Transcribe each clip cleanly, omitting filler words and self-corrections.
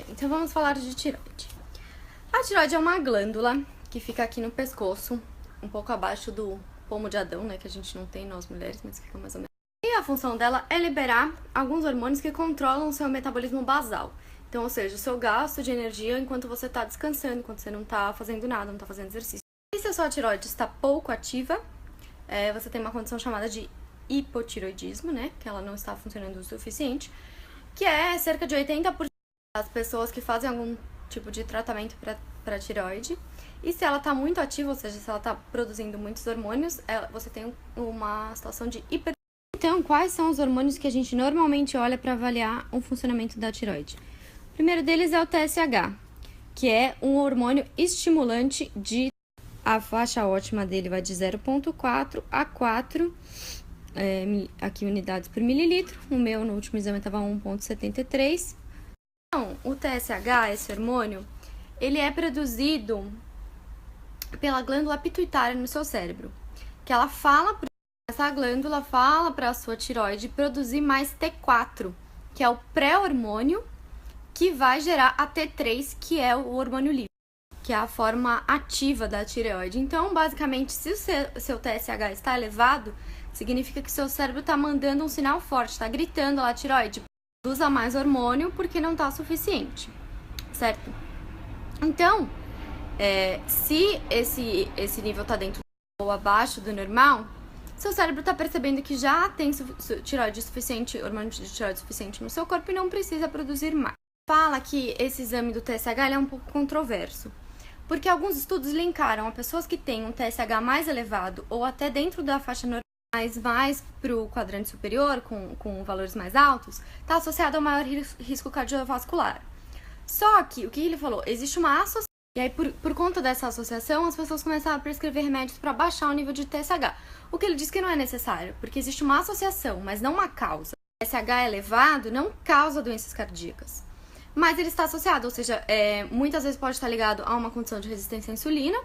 então vamos falar de tireoide. A tireoide é uma glândula que fica aqui no pescoço, um pouco abaixo do pomo de Adão, né, que a gente não tem nós mulheres, mas fica mais ou menos. E a função dela é liberar alguns hormônios que controlam o seu metabolismo basal. Então, ou seja, o seu gasto de energia enquanto você está descansando, enquanto você não está fazendo nada, não está fazendo exercício. E se a sua tireoide está pouco ativa, você tem uma condição chamada de hipotireoidismo, né, que ela não está funcionando o suficiente, que é cerca de 80% das pessoas que fazem algum tipo de tratamento para tireoide. E se ela está muito ativa, ou seja, se ela está produzindo muitos hormônios, você tem uma situação de hiper. Então, quais são os hormônios que a gente normalmente olha para avaliar o funcionamento da tireoide? O primeiro deles é o TSH, que é um hormônio estimulante de... A faixa ótima dele vai de 0,4 a 4 aqui unidades por mililitro. O meu no último exame estava 1,73. Então, o TSH, esse hormônio, ele é produzido pela glândula pituitária no seu cérebro, que essa glândula fala para a sua tireoide produzir mais T4, que é o pré-hormônio que vai gerar a T3, que é o hormônio livre, que é a forma ativa da tireoide. Então, basicamente, se o seu TSH está elevado, significa que seu cérebro está mandando um sinal forte, está gritando lá, tireoide, produza mais hormônio porque não está suficiente, certo? Então, se esse nível está dentro ou abaixo do normal, seu cérebro está percebendo que já tem tireoide suficiente, hormônio de tireoide suficiente no seu corpo e não precisa produzir mais. Fala que esse exame do TSH é um pouco controverso, porque alguns estudos linkaram a pessoas que têm um TSH mais elevado ou até dentro da faixa normal, mais para o quadrante superior, com valores mais altos, está associado ao maior risco cardiovascular. Só que, o que ele falou, existe uma associação, e aí por conta dessa associação, as pessoas começaram a prescrever remédios para baixar o nível de TSH. O que ele diz que não é necessário, porque existe uma associação, mas não uma causa. O TSH elevado não causa doenças cardíacas, mas ele está associado, ou seja, muitas vezes pode estar ligado a uma condição de resistência à insulina,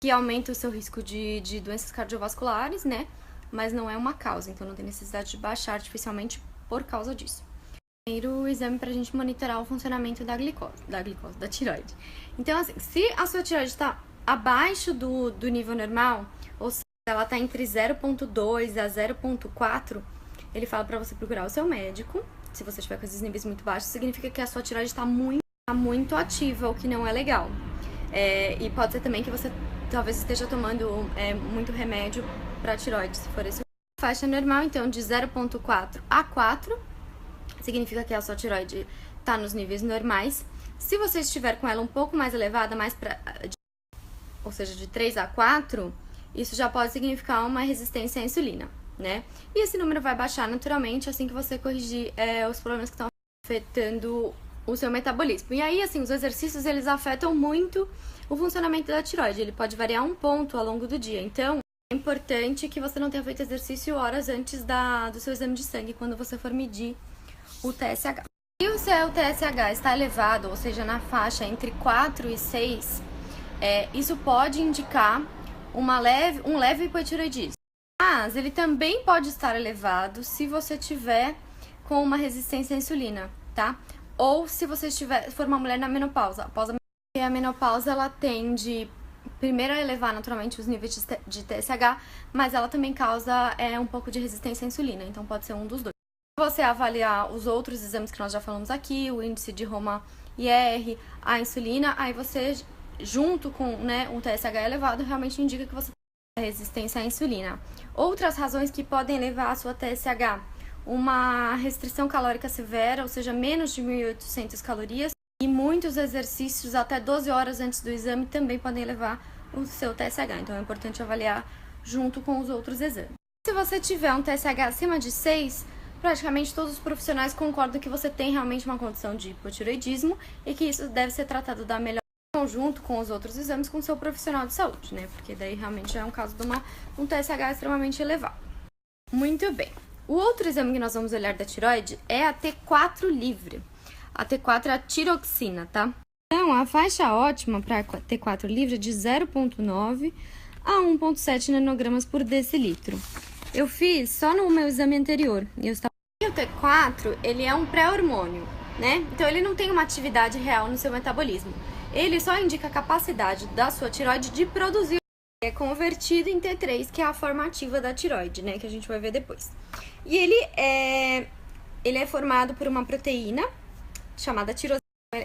que aumenta o seu risco de doenças cardiovasculares, né? Mas não é uma causa, então não tem necessidade de baixar artificialmente por causa disso. Primeiro exame para a gente monitorar o funcionamento da tireoide. Então, assim, se a sua tireoide está abaixo do nível normal, ou seja, ela está entre 0,2 a 0,4, ele fala para você procurar o seu médico. Se você estiver com esses níveis muito baixos, significa que a sua tireoide está muito ativa, o que não é legal. E pode ser também que você talvez esteja tomando muito remédio para tireoide, se for esse. Faixa normal, então, de 0,4 a 4, significa que a sua tireoide está nos níveis normais. Se você estiver com ela um pouco mais elevada, ou seja, de 3 a 4, isso já pode significar uma resistência à insulina, né? E esse número vai baixar naturalmente assim que você corrigir os problemas que estão afetando o seu metabolismo. E aí, assim, os exercícios, eles afetam muito o funcionamento da tireoide. Ele pode variar um ponto ao longo do dia. Então, é importante que você não tenha feito exercício horas antes do seu exame de sangue, quando você for medir o TSH. Se o seu TSH está elevado, ou seja, na faixa entre 4 e 6, isso pode indicar um leve hipotireoidismo. Mas ele também pode estar elevado se você tiver com uma resistência à insulina, tá? Ou se você for uma mulher na menopausa. Após a menopausa, ela tende primeiro a elevar naturalmente os níveis de TSH, mas ela também causa um pouco de resistência à insulina, então pode ser um dos dois. Se você avaliar os outros exames que nós já falamos aqui, o índice de Roma-IR, a insulina, aí você, junto com um TSH elevado, realmente indica que você tem resistência à insulina. Outras razões que podem levar a sua TSH: uma restrição calórica severa, ou seja, menos de 1.800 calorias, e muitos exercícios até 12 horas antes do exame também podem levar o seu TSH. Então é importante avaliar junto com os outros exames. Se você tiver um TSH acima de 6, praticamente todos os profissionais concordam que você tem realmente uma condição de hipotireoidismo e que isso deve ser tratado da melhor conjunto com os outros exames com o seu profissional de saúde, né? Porque daí realmente é um caso de um TSH extremamente elevado. Muito bem. O outro exame que nós vamos olhar da tireoide é a T4 livre. A T4 é a tiroxina, tá? Então, a faixa ótima para T4 livre é de 0,9 a 1,7 nanogramas por decilitro. Eu fiz só no meu exame anterior. O T4, ele é um pré-hormônio. né? Então ele não tem uma atividade real no seu metabolismo. Ele só indica a capacidade da sua tireoide de produzir. É convertido em T3, que é a forma ativa da tireoide, né? Que a gente vai ver depois. E ele é formado por uma proteína chamada tirosina.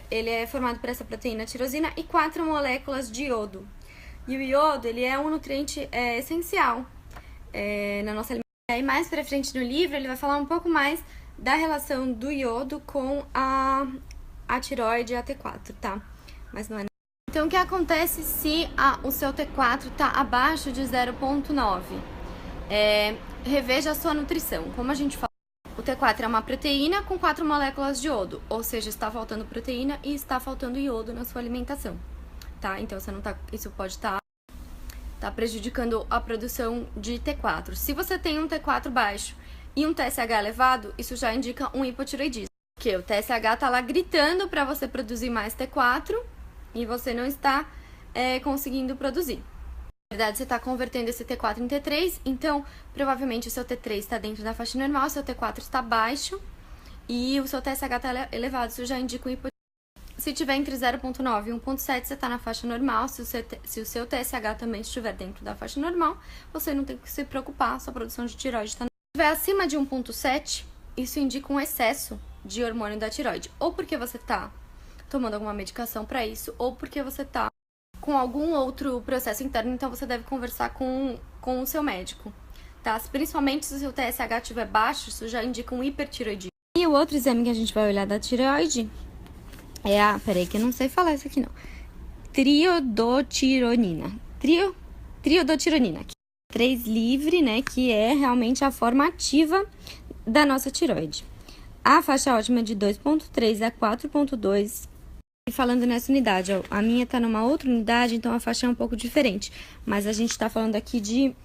Ele é formado por essa proteína tirosina e 4 moléculas de iodo. E o iodo, ele é um nutriente essencial na nossa alimentação. E mais pra frente no livro, ele vai falar um pouco mais da relação do iodo com a tireoide e a T4, tá? Mas não é. Então, o que acontece se o seu T4 tá abaixo de 0,9? Reveja a sua nutrição. Como a gente fala, o T4 é uma proteína com 4 moléculas de iodo, ou seja, está faltando proteína e está faltando iodo na sua alimentação, tá? Então, isso pode estar prejudicando a produção de T4. Se você tem um T4 baixo e um TSH elevado, isso já indica um hipotireoidismo. Porque o TSH tá lá gritando para você produzir mais T4 e você não está conseguindo produzir. Na verdade, você está convertendo esse T4 em T3, então provavelmente o seu T3 está dentro da faixa normal, o seu T4 está baixo e o seu TSH está elevado, isso já indica um hipotireoidismo. Se tiver entre 0,9 e 1,7, você está na faixa normal. Se o seu TSH também estiver dentro da faixa normal, você não tem que se preocupar, sua produção de tireoide está... Se estiver acima de 1,7, isso indica um excesso de hormônio da tireoide. Ou porque você está tomando alguma medicação para isso, ou porque você está com algum outro processo interno, então você deve conversar com o seu médico, tá? Principalmente se o seu TSH estiver baixo, isso já indica um hipertireoidismo. E o outro exame que a gente vai olhar da tireoide peraí que eu não sei falar isso aqui não. Triodotironina. Triodotironina. 3 livre, né? Que é realmente a forma ativa da nossa tireoide. A faixa ótima é de 2,3 a 4,2. E falando nessa unidade, a minha tá numa outra unidade, então a faixa é um pouco diferente. Mas a gente tá falando aqui de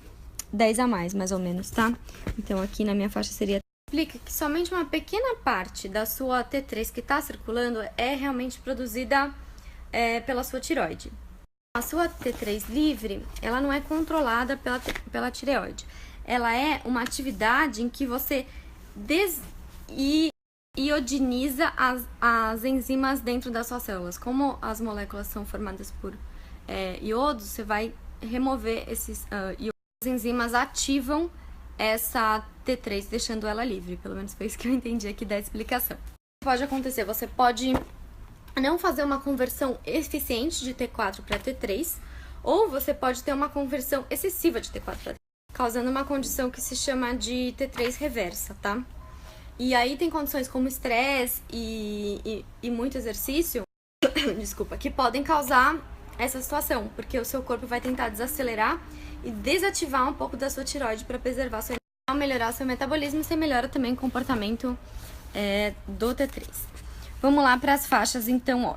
10 a mais ou menos, tá? Então aqui na minha faixa seria... Explica que somente uma pequena parte da sua T3 que está circulando é realmente produzida pela sua tireoide. A sua T3 livre, ela não é controlada pela tireoide. Ela é uma atividade em que você desiodiniza as enzimas dentro das suas células. Como as moléculas são formadas por iodo, você vai remover esses iodos. As enzimas ativam essa T3, deixando ela livre. Pelo menos foi isso que eu entendi aqui da explicação. Pode acontecer, você pode não fazer uma conversão eficiente de T4 para T3, ou você pode ter uma conversão excessiva de T4 para T3, causando uma condição que se chama de T3 reversa, tá? E aí tem condições como estresse e muito exercício, desculpa, que podem causar essa situação, porque o seu corpo vai tentar desacelerar e desativar um pouco da sua tireoide para preservar sua energia, melhorar seu metabolismo, você melhora também o comportamento do T3. Vamos lá para as faixas, então, ó.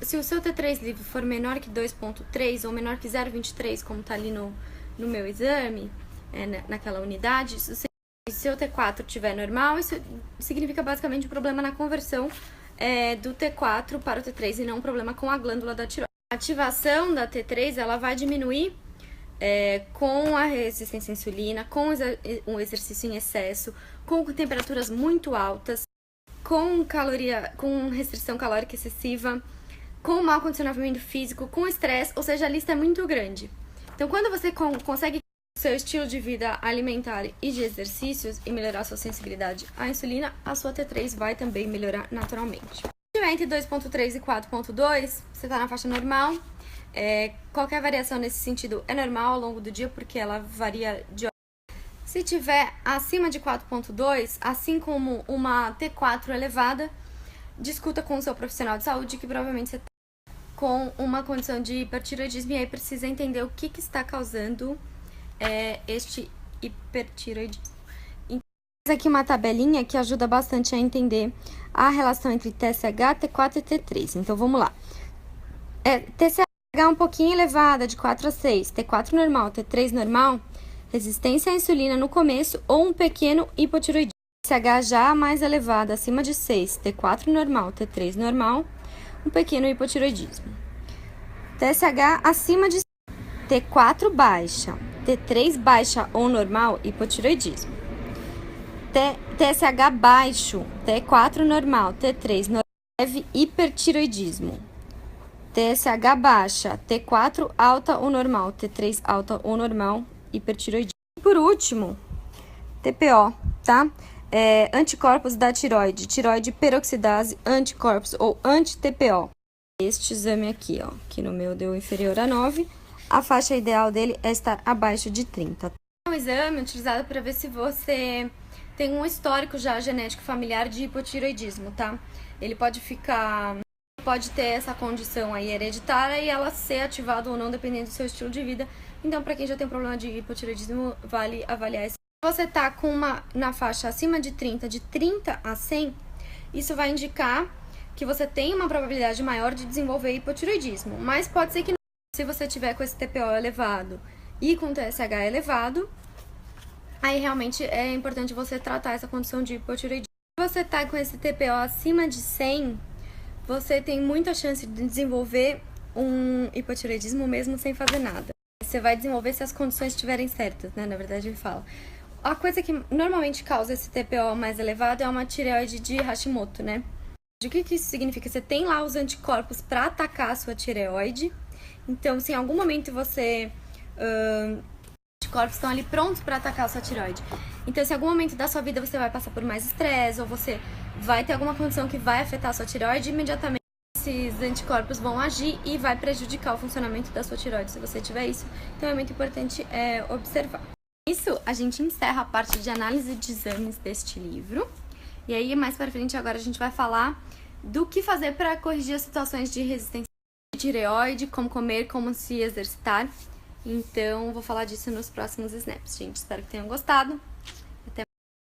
Se o seu T3 livre for menor que 2,3 ou menor que 0,23, como tá ali no meu exame, naquela unidade, se o seu T4 estiver normal, isso significa basicamente um problema na conversão do T4 para o T3 e não um problema com a glândula da tireoide. A ativação da T3, ela vai diminuir com a resistência à insulina, com o exercício em excesso, com temperaturas muito altas, com restrição calórica excessiva, com mau condicionamento físico, com estresse, ou seja, a lista é muito grande. Então, quando você consegue o seu estilo de vida alimentar e de exercícios e melhorar a sua sensibilidade à insulina, a sua T3 vai também melhorar naturalmente. Se estiver entre 2,3 e 4,2, você está na faixa normal. Qualquer variação nesse sentido é normal ao longo do dia, porque ela varia de hora. Se tiver acima de 4,2, assim como uma T4 elevada, discuta com o seu profissional de saúde, que provavelmente você está com uma condição de hipertireoidismo e aí precisa entender o que está causando este hipertireoidismo. Então, aqui uma tabelinha que ajuda bastante a entender a relação entre TSH, T4 e T3. Então, vamos lá. TSH um pouquinho elevada, de 4 a 6, T4 normal, T3 normal, resistência à insulina no começo ou um pequeno hipotireoidismo. TSH já mais elevada, acima de 6, T4 normal, T3 normal, um pequeno hipotireoidismo. TSH acima de T4 baixa, T3 baixa ou normal, hipotireoidismo. TSH baixo, T4 normal, T3 normal, leve hipertiroidismo. TSH baixa, T4 alta ou normal, T3 alta ou normal, hipertiroidismo. E por último, TPO, tá? Anticorpos da tiroide, tiroide peroxidase, anticorpos ou anti-TPO. Este exame aqui, ó, que no meu deu inferior a 9, a faixa ideal dele é estar abaixo de 30. É um exame utilizado para ver se você tem um histórico já genético familiar de hipotiroidismo, tá? Ele pode ter essa condição aí hereditária e ela ser ativada ou não dependendo do seu estilo de vida. Então, para quem já tem problema de hipotiroidismo, vale avaliar esse. Se você tá com na faixa acima de 30, de 30 a 100, isso vai indicar que você tem uma probabilidade maior de desenvolver hipotiroidismo. Mas pode ser que não. Se você tiver com esse TPO elevado e com TSH elevado, aí realmente é importante você tratar essa condição de hipotiroidismo. Se você tá com esse TPO acima de 100, você tem muita chance de desenvolver um hipotiroidismo mesmo sem fazer nada. Você vai desenvolver se as condições estiverem certas, né? Na verdade, ele fala. A coisa que normalmente causa esse TPO mais elevado é uma tireoide de Hashimoto, né? O que isso significa? Você tem lá os anticorpos para atacar a sua tireoide. Então, se em algum momento você... anticorpos estão ali prontos para atacar a sua tireoide. Então, se em algum momento da sua vida você vai passar por mais estresse ou você vai ter alguma condição que vai afetar a sua tireoide, imediatamente esses anticorpos vão agir e vai prejudicar o funcionamento da sua tireoide se você tiver isso. Então, é muito importante observar. Isso, a gente encerra a parte de análise de exames deste livro. E aí, mais para frente, agora a gente vai falar do que fazer para corrigir as situações de resistência de tireoide, como comer, como se exercitar. Então, vou falar disso nos próximos snaps, gente. Espero que tenham gostado.